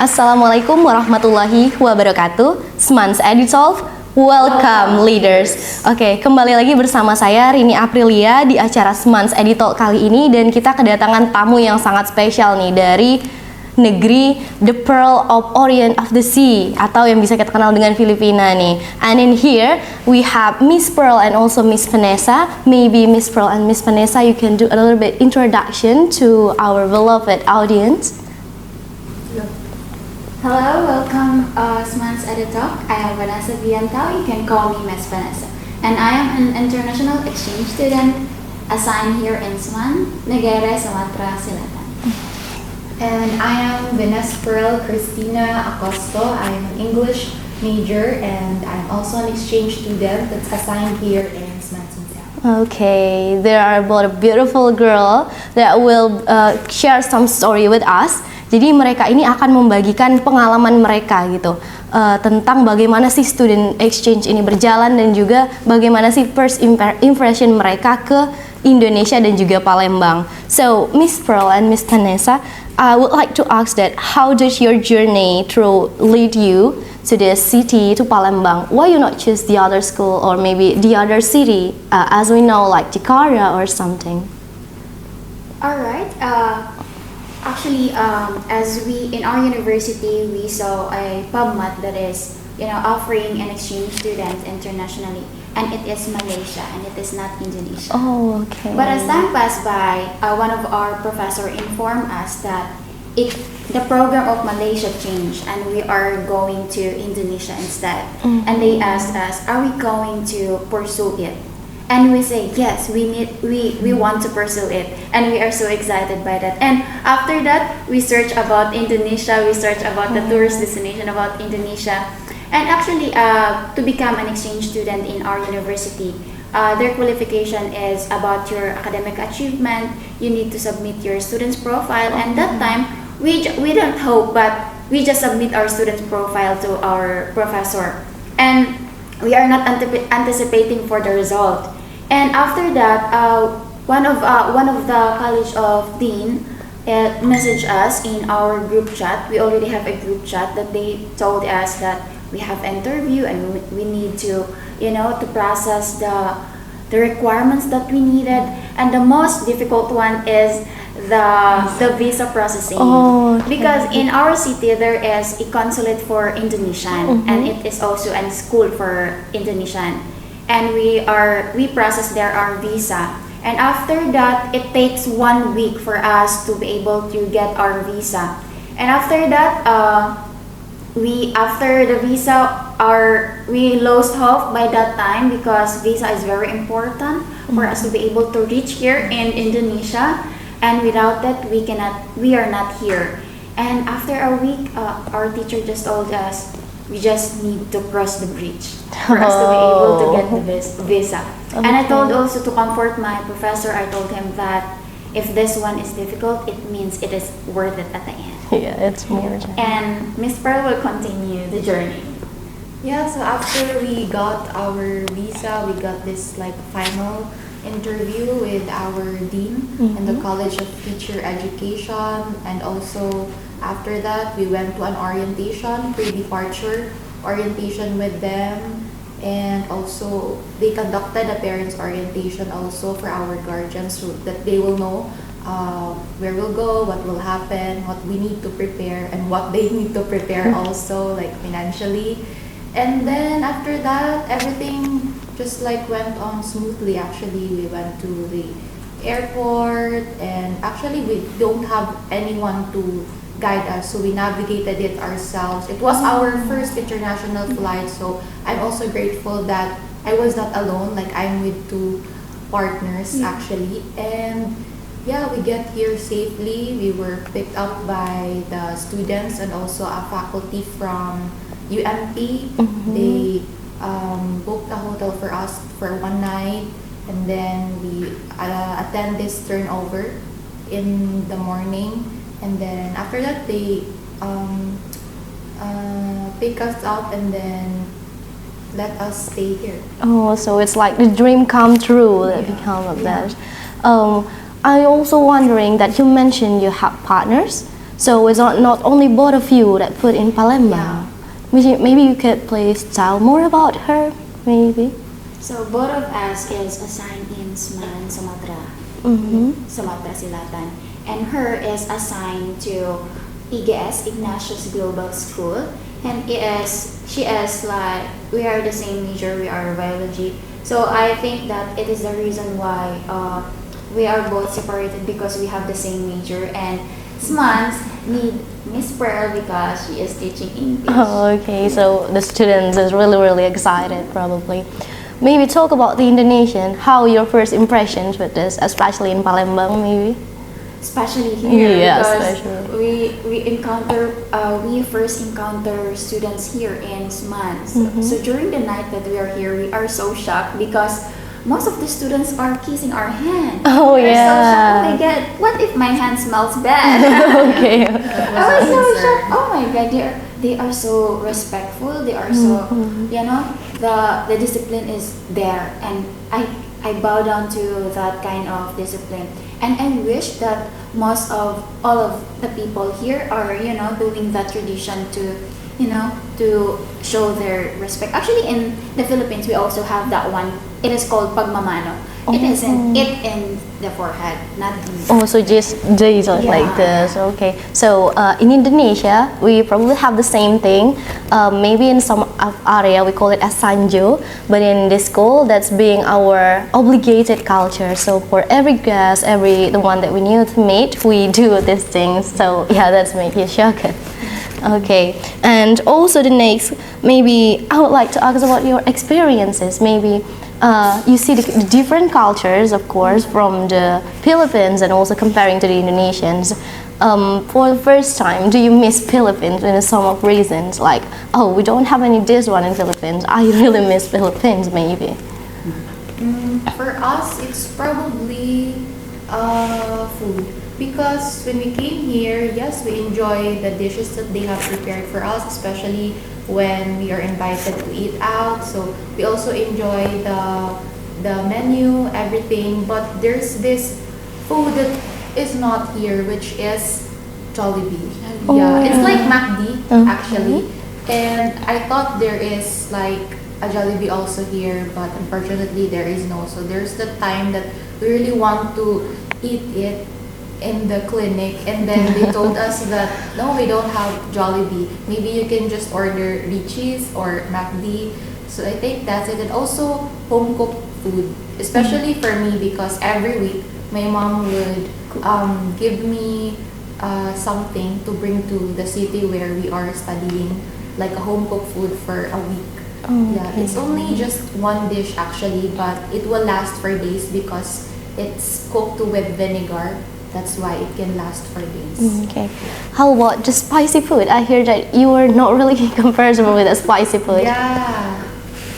Assalamualaikum warahmatullahi wabarakatuh. SMANSS EduTalk, welcome leaders. Oke, kembali lagi bersama saya Rini Aprilia di acara SMANSS EduTalk kali ini, dan kita kedatangan tamu yang sangat spesial nih dari negeri The Pearl of Orient of the Sea, atau yang bisa kita kenal dengan Filipina nih. And in here we have Miss Pearl and also Miss Vanessa. Maybe Miss Pearl and Miss Vanessa, you can do a little bit introduction to our beloved audience. Hello, welcome SMANSS EduTalk. I am Vanessa. You can call me Miss Vanessa. And I am an international exchange student assigned here in SMAN Sumatera Selatan. And I am Vanessa Pearl Christina Acosto. I am an English major and I'm also an exchange student that's assigned here in SMANSumsel. Okay, there are both a beautiful girl that will share some story with us. Jadi mereka ini akan membagikan pengalaman mereka gitu tentang bagaimana sih student exchange ini berjalan, dan juga bagaimana sih first impression mereka ke Indonesia dan juga Palembang. So Miss Pearl and Miss Vanessa, I would like to ask that how did your journey through lead you to the city, to Palembang? Why you not choose the other school or maybe the other city, as we know, like Jakarta or something? Alright, actually, as we in our university, we saw a PubMed that is, offering an exchange student internationally, and it is Malaysia and it is not Indonesia. Oh, okay. But as time passed by, one of our professor informed us that the program of Malaysia changed and we are going to Indonesia instead. Mm-hmm. And they asked us, are we going to pursue it? And we say yes, we want to pursue it, and we are so excited by that. And after that, we search about Indonesia, we search about the tourist destination about Indonesia, and actually to become an exchange student in our university, their qualification is about your academic achievement. You need to submit your student's profile, and that time we don't hope, but we just submit our student's profile to our professor, and we are not anticipating for the result. And after that, one of the College of Dean messaged us in our group chat. We already have a group chat that they told us that we have interview and we need to, to process the requirements that we needed. And the most difficult one is the visa processing. Oh, okay. Because in our city there is a consulate for Indonesian, and it is also a school for Indonesian. And we process there our visa, and after that it takes 1 week for us to be able to get our visa. And after that, after the visa, we lost hope by that time, because visa is very important for us to be able to reach here in Indonesia, and without that we are not here. And after a week, our teacher just told us we just need to cross the bridge for us to be able to get the visa. Okay. And I told also to comfort my professor, I told him that if this one is difficult, it means it is worth it at the end. Yeah, it's more. And Miss Pearl will continue the journey. Yeah, so after we got our visa, we got this final interview with our dean in the College of Teacher Education, and also after that we went to an orientation, pre-departure orientation with them, and also they conducted a parents orientation also for our guardians, so that they will know where we'll go, what will happen, what we need to prepare, and what they need to prepare also, like financially. And then after that, everything just went on smoothly. Actually, we went to the airport, and actually we don't have anyone to guide us, so we navigated it ourselves. It was our first international flight, so I'm also grateful that I was not alone, I'm with 2 partners actually. And yeah, we get here safely. We were picked up by the students and also a faculty from UMP. They booked a hotel for us for 1 night, and then we attend this turnover in the morning, and then after that they pick us up and then let us stay here. Oh, so it's like the dream come true that become of that. I also wondering that you mentioned you have partners. So it's not only both of you that put in Palembang. Maybe you could please tell more about her, maybe. So both of us is assigned in SMAN Sumatera, Sumatera Selatan, and her is assigned to IGS, Ignatius Global School, and she is like, we are the same major, we are biology. So I think that it is the reason why we are both separated, because we have the same major, and SMANS need Miss Pearl because she is teaching English. Oh, okay, so the students is really excited probably. Maybe talk about the Indonesian, how your first impressions with this, especially in Palembang maybe? Especially here, Yeah, because especially. we first encounter students here in SMANS. So during the night that we are here, we are so shocked because most of the students are kissing our hand. Oh, we are so shocked. yeah. Oh my god, what if my hand smells bad? Okay. I was so shocked. Oh my god, they are so respectful. They are so, the discipline is there, and I bow down to that kind of discipline. And I wish that all of the people here are, doing that tradition to show their respect. Actually, in the Philippines, we also have that one. It is called pagmamano. It is in the forehead, not in. Oh, so just like this. Okay. So in Indonesia, we probably have the same thing. Maybe in some area we call it as sanjo, but in this school, that's being our obligated culture. So for every guest, the one that we need to meet, we do these things. So yeah, that's make you shocked. Okay, and also the next, maybe I would like to ask about your experiences. Maybe you see the different cultures, of course, from the Philippines and also comparing to the Indonesians. For the first time, do you miss Philippines in some of reasons? Like, oh, we don't have any this one in Philippines. I really miss Philippines, maybe. For us, it's probably food. Because when we came here, yes, we enjoy the dishes that they have prepared for us, especially when we are invited to eat out. So we also enjoy the menu, everything. But there's this food that is not here, which is Jollibee. Oh, Yeah, it's yeah. like MacD actually. And I thought there is like a Jollibee also here, but unfortunately there is no. So there's the time that we really want to eat it in the clinic, and then they told us that no, we don't have Jollibee. Maybe you can just order Richie's or MacD. So I think that's it. And also home cooked food, especially for me, because every week my mom would give me something to bring to the city where we are studying, like a home cooked food for a week. Oh, Yeah, okay. it's only just one dish actually, but it will last for days because it's cooked with vinegar. That's why it can last for days. Okay. How about just spicy food? I hear that you were not really comfortable with the spicy food. Yeah,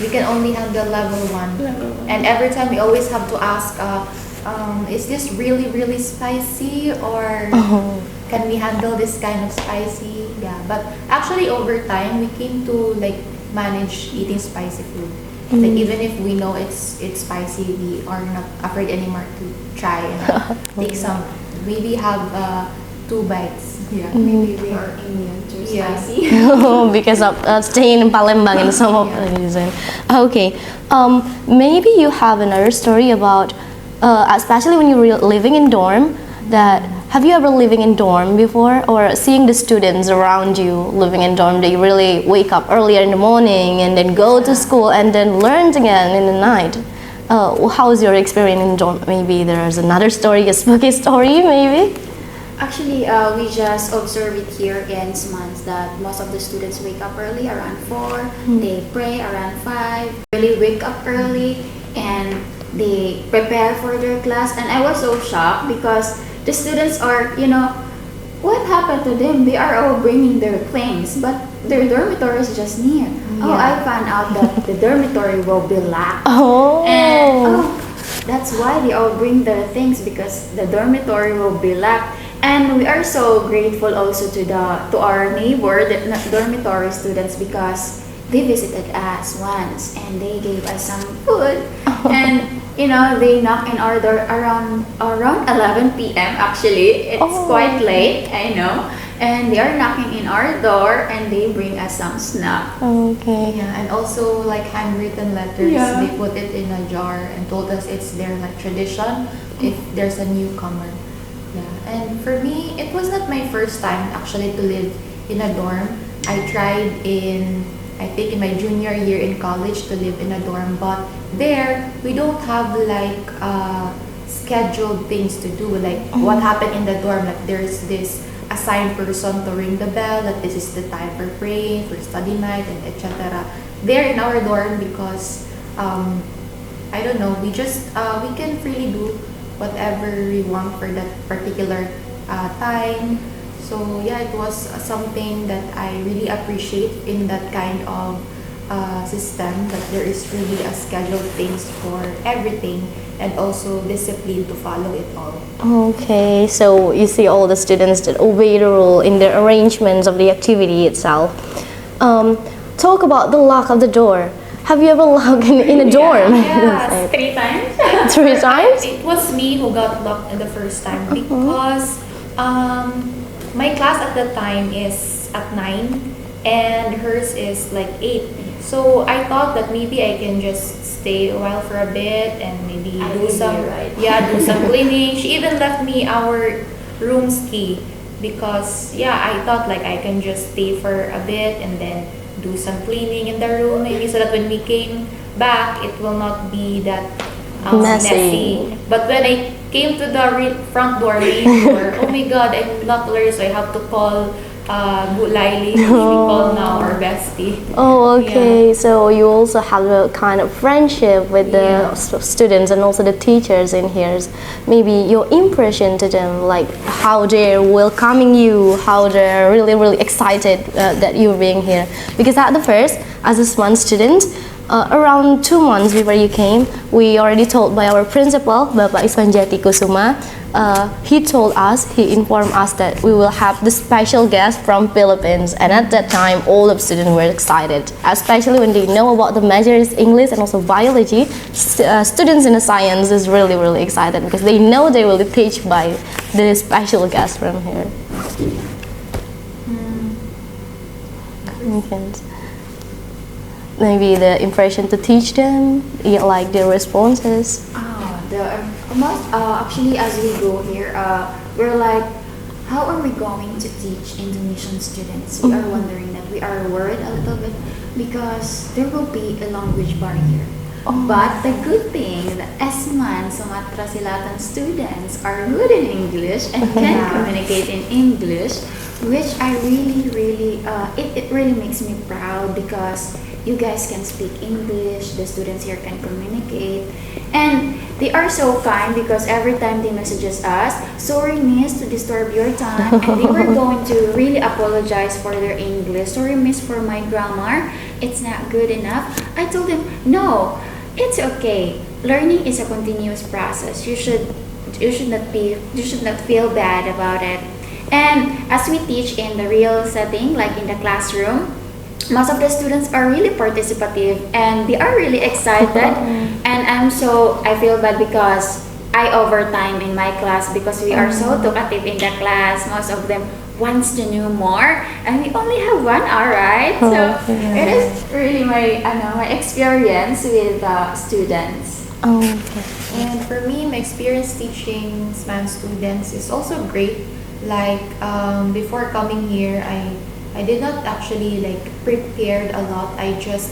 we can only handle level 1. And every time we always have to ask, is this really spicy, or can we handle this kind of spicy? Yeah, but actually over time we came to like manage eating spicy food. Like even if we know it's spicy, we are not afraid anymore to try and take some. Maybe have 2 bites. Yeah. Maybe we are immune to Yeah. spicy. Because of staying in Palembang in some of the reason. Okay. Maybe you have another story about, especially when you were living in dorm. That have you ever living in dorm before, or seeing the students around you living in dorm? They really wake up earlier in the morning and then go to school and then learn again in the night. How is your experience in dorm? Maybe there is another story, a spooky story, maybe. Actually, we just observe it here in SMANS that most of the students wake up early, around 4. They pray around 5. Really wake up early and they prepare for their class. And I was so shocked because the students are, what happened to them? They are all bringing their things, but their dormitory is just near. Oh, I found out that the dormitory will be locked. Oh. And that's why they all bring their things, because the dormitory will be locked. And we are so grateful also to our neighbor, the dormitory students, because they visited us once and they gave us some food. And they knock in our door around 11 p.m. Actually, it's quite late, I know. And they are knocking in our door and they bring us some snack. Okay. Yeah, and also like handwritten letters. Yeah. They put it in a jar and told us it's their like tradition if there's a newcomer. Yeah, and for me, it was not my first time actually to live in a dorm. I tried I think in my junior year in college to live in a dorm, but there we don't have like scheduled things to do. Like what happened in the dorm, like there's this assigned person to ring the bell, that this is the time for praying, for study night, and etc. There in our dorm, because I don't know, we can freely do whatever we want for that particular time. So yeah, it was something that I really appreciate in that kind of system, that there is really a scheduled things for everything and also discipline to follow it all. Okay, so you see all the students that obey the rule in the arrangements of the activity itself. Talk about the lock of the door. Have you ever locked in a dorm? Yes, 3 times. 3 times? It was me who got locked in the first time because my class at the time is at 9 and hers is like 8. So I thought that maybe I can just stay a while for a bit and maybe do some cleaning. She even left me our room's key because I thought like I can just stay for a bit and then do some cleaning in the room maybe, so that when we came back it will not be that messy. But when I came to the front door, main door, oh my god, I'm not already, so I have to call Laili, which we call now our bestie. Oh, okay. So you also have a kind of friendship with the students and also the teachers in here. Maybe your impression to them, like how they're welcoming you, how they're really, really excited that you're being here. Because at the first, as a SMAN student, around 2 months before you came, we already told by our principal, Bapak Iswanjati Kusuma, he informed us that we will have the special guest from Philippines, and at that time all the students were excited, especially when they know about the major is English and also biology. Students in the science is really, really excited because they know they will be taught by the special guest from here. Okay. Maybe the impression to teach them, like their responses. Actually, as we go here, we're like, how are we going to teach Indonesian students? We are wondering that, we are worried a little bit because there will be a language barrier. But the good thing, the SMAN Sumatera Selatan students are good in English and can communicate in English, which I really, it really makes me proud because you guys can speak English, the students here can communicate, and they are so kind because every time they messages us, sorry miss to disturb your time, and they were going to really apologize for their English. Sorry miss for my grammar, it's not good enough. I told them, no, it's okay. Learning is a continuous process. You should not feel bad about it. And as we teach in the real setting, like in the classroom, most of the students are really participative and they are really excited. And I feel bad because I overtime in my class because we are so talkative in the class. Most of them wants to know more, and we only have 1 hour, right? So it is really my experience with students. Okay. And for me, my experience teaching SMAN students is also great. Like before coming here, I did not actually like prepared a lot. I just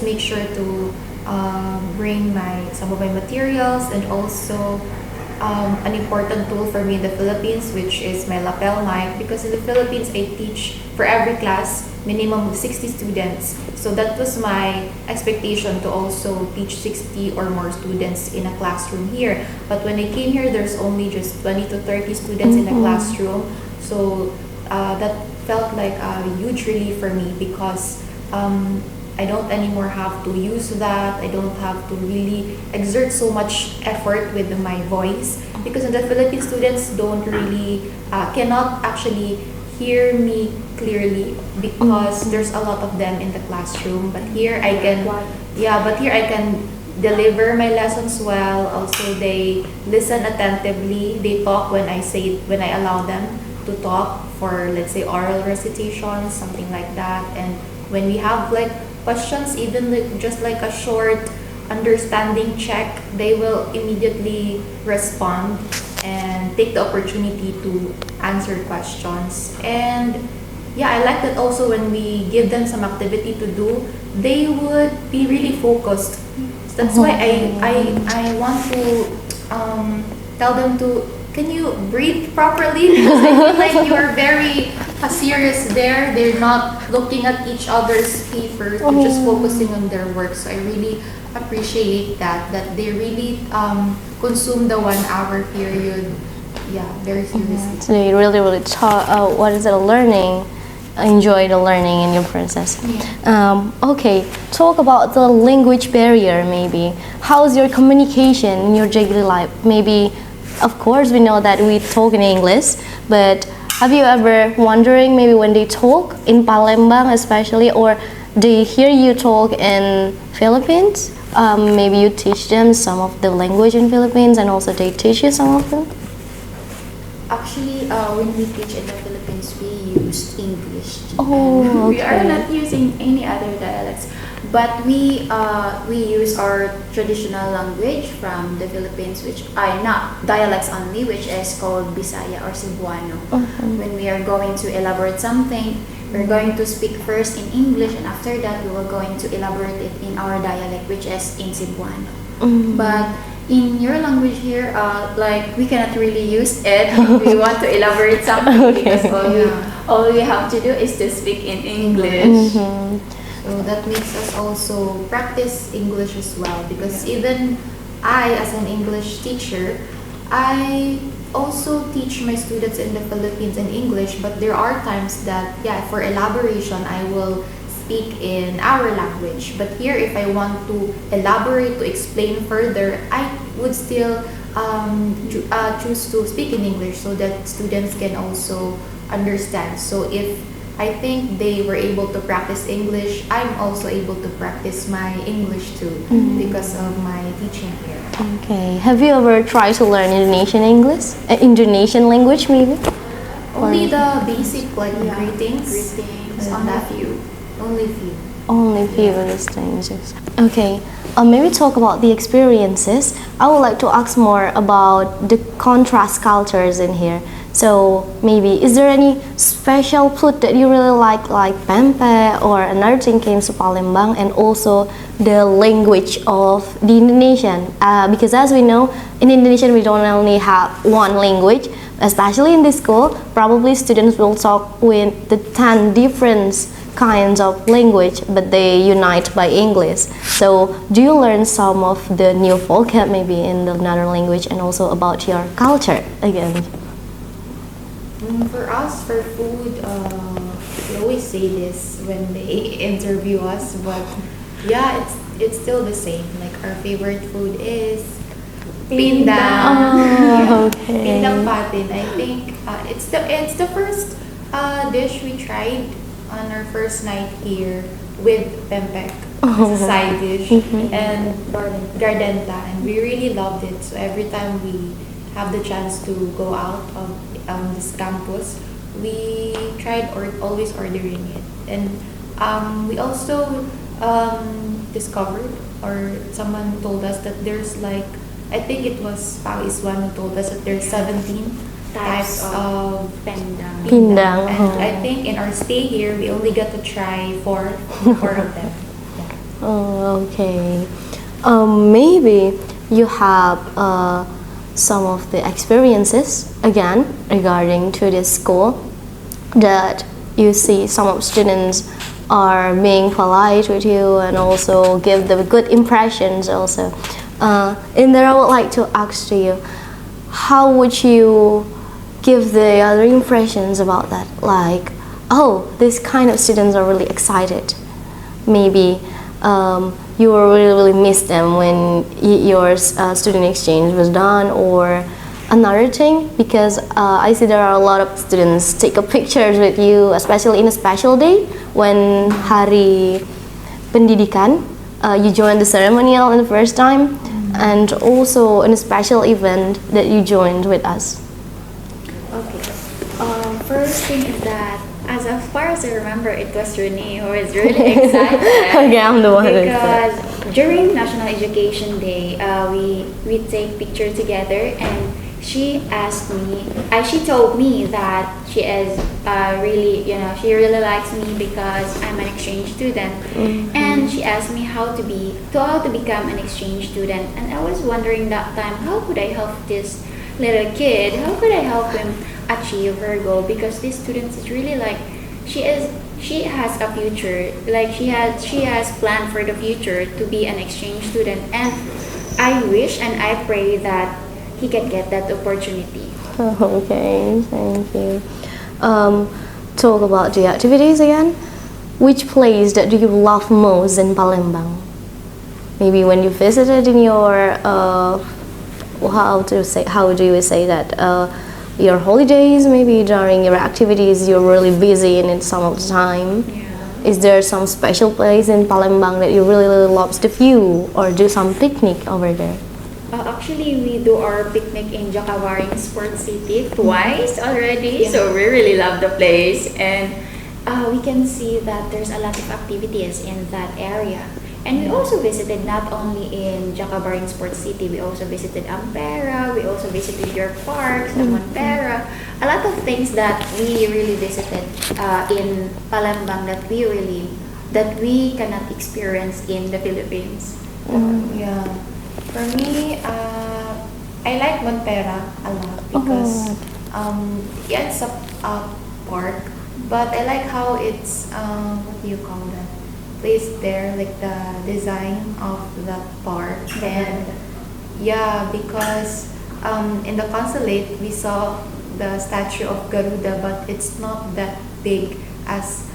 make sure to bring some of my materials, and also an important tool for me in the Philippines, which is my lapel mic, because in the Philippines I teach for every class minimum of 60 students. So that was my expectation, to also teach 60 or more students in a classroom here. But when I came here, there's only just 20 to 30 students in a classroom. So that felt like a huge relief for me because I don't anymore have to use that. I don't have to really exert so much effort with my voice, because in the Philippine students don't really cannot actually hear me clearly because there's a lot of them in the classroom. But here I can deliver my lessons well. Also, they listen attentively. They talk when I allow them to talk for, let's say, oral recitations, something like that. And when we have like questions, even just like a short understanding check, they will immediately respond and take the opportunity to answer questions. And yeah, I like that also when we give them some activity to do, they would be really focused. That's why I want to tell them to, can you breathe properly? Because I feel like you are very serious there. They're not looking at each other's papers, they're just focusing on their work. So I really appreciate that they really consume the 1 hour period, yeah, very seriously. So you really enjoy the learning in your process. Okay, talk about the language barrier maybe. How's your communication in your daily life? Maybe, of course, we know that we talk in English, but have you ever wondering maybe when they talk in Palembang especially, or they hear you talk in Philippines, maybe you teach them some of the language in Philippines and also they teach you some of them? Actually, when we teach in the Philippines, we use English. Oh, We are okay. not using any other dialects, but we use our traditional language from the Philippines, which are not dialects only, which is called Bisaya or Cebuano. When we are going to elaborate something, we're going to speak first in English, and after that, we will going to elaborate it in our dialect, which is in Cebuano. But in your language here, like we cannot really use it if we want to elaborate something, because all we have to do is to speak in English. So that makes us also practice English as well, because even I, as an English teacher, I also teach my students in the Philippines in English, but there are times that, for elaboration, I will speak in our language. But here, if I want to elaborate, to explain further, I would still choose to speak in English so that students can also understand. So if I think they were able to practice English, I'm also able to practice my English too, because of my teaching here. Okay, have you ever tried to learn Indonesian English? Indonesian language maybe? Only the basic, like greetings. Greetings, and on a that. few. Only few. Only few of these things. Okay, maybe talk about the experiences. I would like to ask more about the contrast cultures in here. So maybe, is there any special food that you really like pempek or another thing came to Palembang, and also the language of the Indonesian? Because as we know, in Indonesian we don't only have one language, especially in this school, probably students will talk with the 10 different kinds of language, but they unite by English. So do you learn some of the new vocab maybe in the another language, and also about your culture again? For us, for food, we always say this when they interview us, but it's still the same. Like our favorite food is pindang. Okay. Pindang patin. I think it's the first dish we tried on our first night here with pempek as a side dish and gardenta, and we really loved it. So every time we have the chance to go out of this campus, we tried always ordering it. And we also discovered, or someone told us that there's like, I think it was Pawis one who told us that there's 17 types of Pindang. And I think in our stay here, we only got to try four of them. Oh, okay. Maybe you have some of the experiences again regarding to this school, that you see some of students are being polite with you and also give the good impressions also. In there, I would like to ask to you, how would you give the other impressions about that? Like, oh, this kind of students are really excited. Maybe you will really miss them when your student exchange was done, or another thing, because I see there are a lot of students take a pictures with you, especially in a special day when Hari Pendidikan, you joined the ceremonial in the first time, and also in a special event that you joined with us. Okay. First thing is that, as far as I remember, it was Renee who was really excited. Okay, I'm the one who is Because during National Education Day, we take picture together, and she asked me, she told me that she is really, she really likes me because I'm an exchange student, and she asked me how to become an exchange student, and I was wondering that time, how could I help this little kid? How could I help him achieve her goal? Because this student is really like, she has a future, like she has planned for the future to be an exchange student, and I wish and I pray that he can get that opportunity. Okay, thank you. Talk about the activities again. Which place that do you love most in Palembang? Maybe when you visited in your how do you say that, your holidays, maybe during your activities you're really busy in it some of the time. Yeah. Is there some special place in Palembang that you really love to view or do some picnic over there? Actually, we do our picnic in Jakawaring Sports City twice already, so we really love the place, and we can see that there's a lot of activities in that area. And we also visited not only in Jakabaring Sports City, we also visited Ampera, we also visited York Park, Montera, a lot of things that we really visited in Palembang that we cannot experience in the Philippines. Yeah. For me, I like Montera a lot because yeah, it's a park, but I like how it's what do you call that? Placed there, like the design of the park. And yeah, because in the consulate we saw the statue of Garuda, but it's not that big as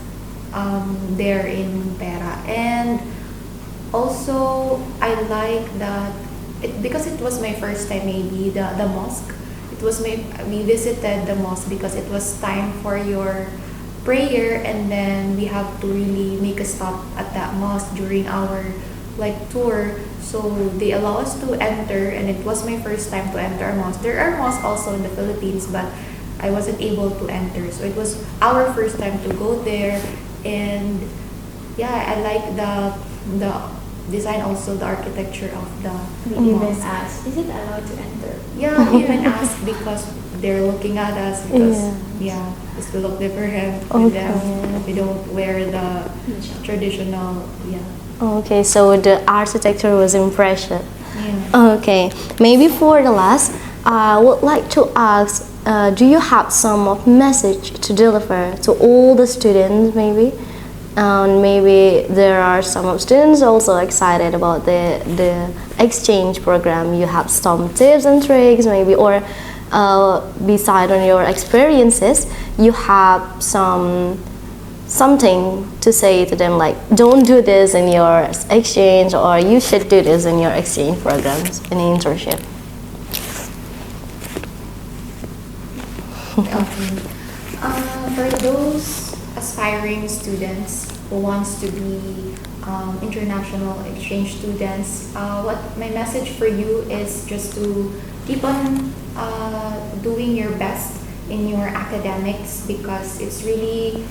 there in Montera. And also I like that because it was my first time, maybe the mosque. We visited the mosque because it was time for your prayer, and then we have to really make a stop at that mosque during our tour. So they allow us to enter, and it was my first time to enter a mosque. There are mosques also in the Philippines, but I wasn't able to enter. So it was our first time to go there, and yeah, I like the design, also the architecture of the We even mosque. asked, is it allowed to enter? Yeah, we even asked because they're looking at us because it's we look different with them. We don't wear the traditional. Okay, so the architecture was impressive. Yeah. Okay, maybe for the last, I would like to ask, do you have some of message to deliver to all the students maybe? And maybe there are some of students also excited about the exchange program. You have some tips and tricks maybe, or beside on your experiences, you have something to say to them, like don't do this in your exchange, or you should do this in your exchange programs in internship. For those aspiring students who wants to be international exchange students, what my message for you is just to keep on doing your best in your academics, because it's really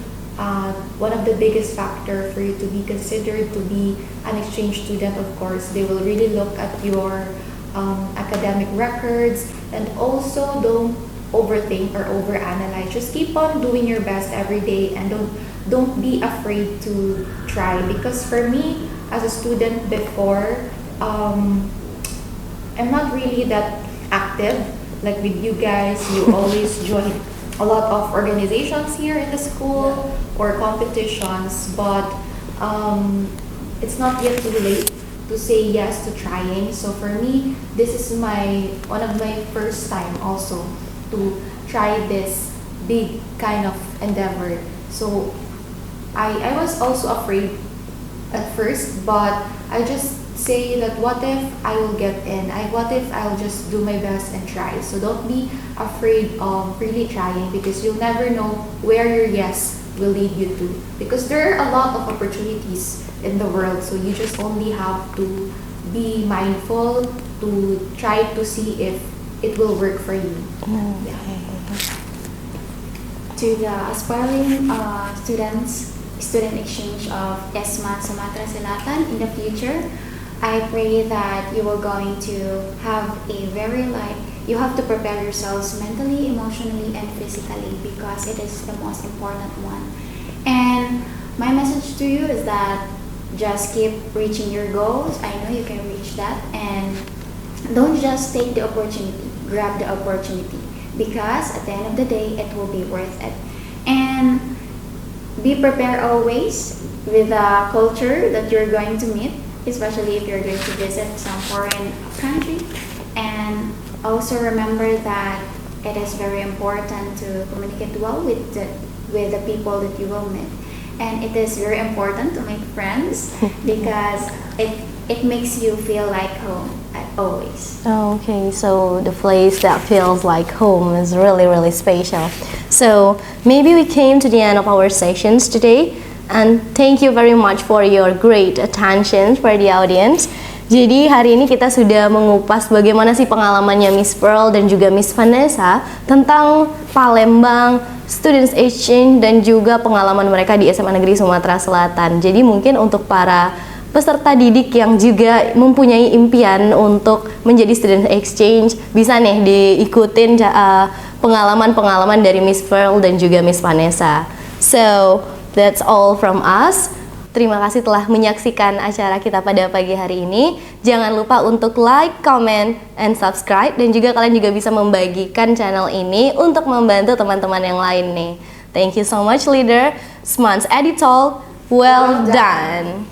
one of the biggest factor for you to be considered to be an exchange student. Of course, they will really look at your academic records, and also don't overthink or overanalyze. Just keep on doing your best every day, and don't be afraid to try. Because for me, as a student before, I'm not really that active like with you guys. You always join a lot of organizations here in the school or competitions, but it's not yet too late to say yes to trying. So for me, this is one of my first time also to try this big kind of endeavor. So I was also afraid at first, but I just say that what if I will get in? What if I'll just do my best and try? So don't be afraid of really trying, because you'll never know where your yes will lead you to. Because there are a lot of opportunities in the world, so you just only have to be mindful to try to see if it will work for you. Yeah. To the aspiring student exchange of SMAN Sumatera Selatan in the future, I pray that you are going to have a very you have to prepare yourselves mentally, emotionally, and physically, because it is the most important one. And my message to you is that just keep reaching your goals. I know you can reach that, and don't just take the opportunity, grab the opportunity, because at the end of the day, it will be worth it. And be prepared always with the culture that you're going to meet, especially if you're going to visit some foreign country. And also remember that it is very important to communicate well with the people that you will meet. And it is very important to make friends because it makes you feel like home always. Okay, so the place that feels like home is really, really special. So maybe we came to the end of our sessions today, and thank you very much for your great attention for the audience. Jadi hari ini kita sudah mengupas bagaimana sih pengalamannya Miss Pearl dan juga Miss Vanessa tentang Palembang, Students Exchange, dan juga pengalaman mereka di SMA Negeri Sumatera Selatan. Jadi mungkin untuk para peserta didik yang juga mempunyai impian untuk menjadi Student Exchange, bisa nih diikutin pengalaman-pengalaman dari Miss Pearl dan juga Miss Vanessa. So, that's all from us. Terima kasih telah menyaksikan acara kita pada pagi hari ini. Jangan lupa untuk like, comment, and subscribe. Dan juga kalian juga bisa membagikan channel ini untuk membantu teman-teman yang lain nih. Thank you so much, leader. SMANSS EduTalk, well done.